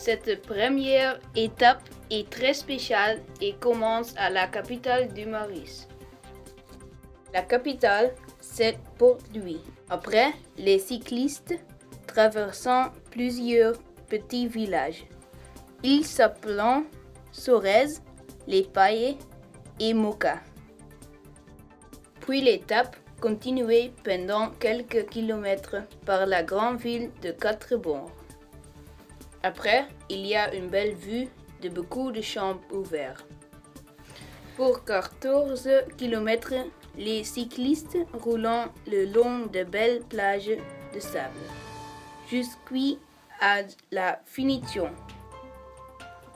Cette première étape est très spéciale et commence à la capitale du Maurice. La capitale, c'est Port-Louis. Après, les cyclistes traversent plusieurs petits villages. Ils s'appellent Sorèze, Les Paillets et Moka. Puis l'étape continuait pendant quelques kilomètres par la grande ville de Quatre-Bornes. Après, il y a une belle vue de beaucoup de champs ouverts. Pour 14 km, les cyclistes roulent le long de belles plages de sable, jusqu'à la finition.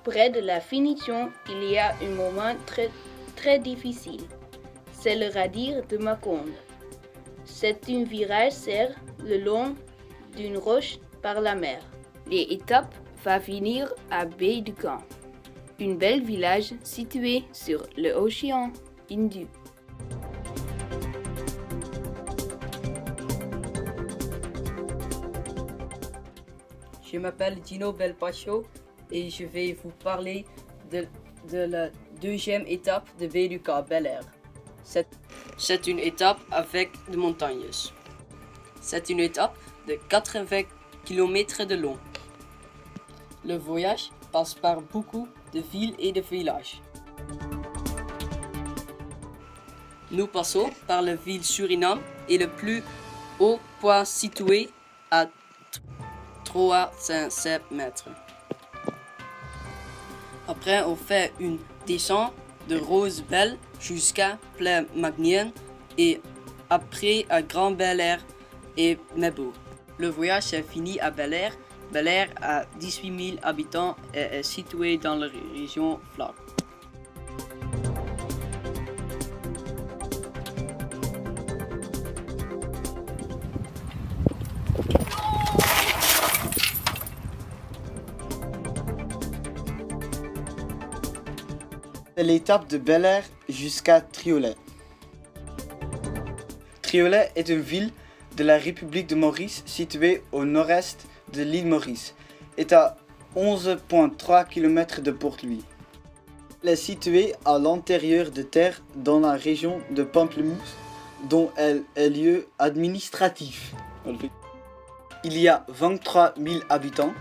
Près de la finition, il y a un moment très difficile. C'est le radir de Mâcon. C'est un virage serré le long d'une roche par la mer. L'étape va finir à Baie-du-Camp, un bel village situé sur l'océan Indien. Je m'appelle Dino Belpacho et je vais vous parler de la deuxième étape de Baie-du-Camp, Bel-Air. C'est une étape avec des montagnes. C'est une étape de 80 km de long. Le voyage passe par beaucoup de villes et de villages. Nous passons par la ville Suriname et le plus haut point situé à 307 mètres. Après, on fait une descente de Rosebelle jusqu'à Plaine-Magnien et après à Grand Bel-Air et Mebo. Le voyage est fini à Bel-Air. Bel-Air a 18 000 habitants et est situé dans la région Flac. C'est l'étape de Bel-Air jusqu'à Triolet. Triolet est une ville de la République de Maurice située au nord-est de l'île Maurice. Est à 11,3 km de Port-Louis. Elle est située à l'intérieur de terre dans la région de Pamplemousse, dont elle est lieu administratif. Il y a 23 000 habitants.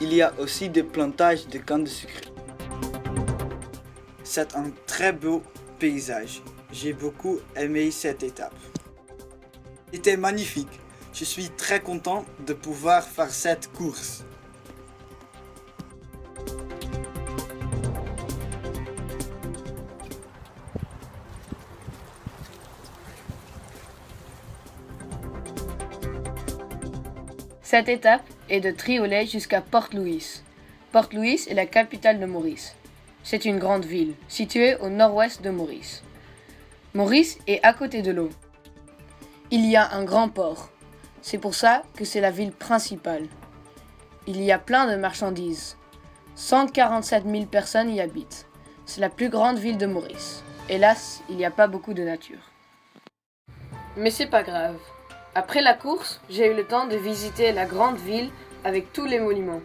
Il y a aussi des plantages de canne de sucre. C'est un très beau paysage. J'ai beaucoup aimé cette étape. C'était magnifique. Je suis très content de pouvoir faire cette course. Cette étape est de Triolet jusqu'à Port-Louis. Port-Louis est la capitale de Maurice. C'est une grande ville, située au nord-ouest de Maurice. Maurice est à côté de l'eau. Il y a un grand port. C'est pour ça que c'est la ville principale. Il y a plein de marchandises. 147 000 personnes y habitent. C'est la plus grande ville de Maurice. Hélas, il n'y a pas beaucoup de nature. Mais c'est pas grave. Après la course, j'ai eu le temps de visiter la grande ville avec tous les monuments.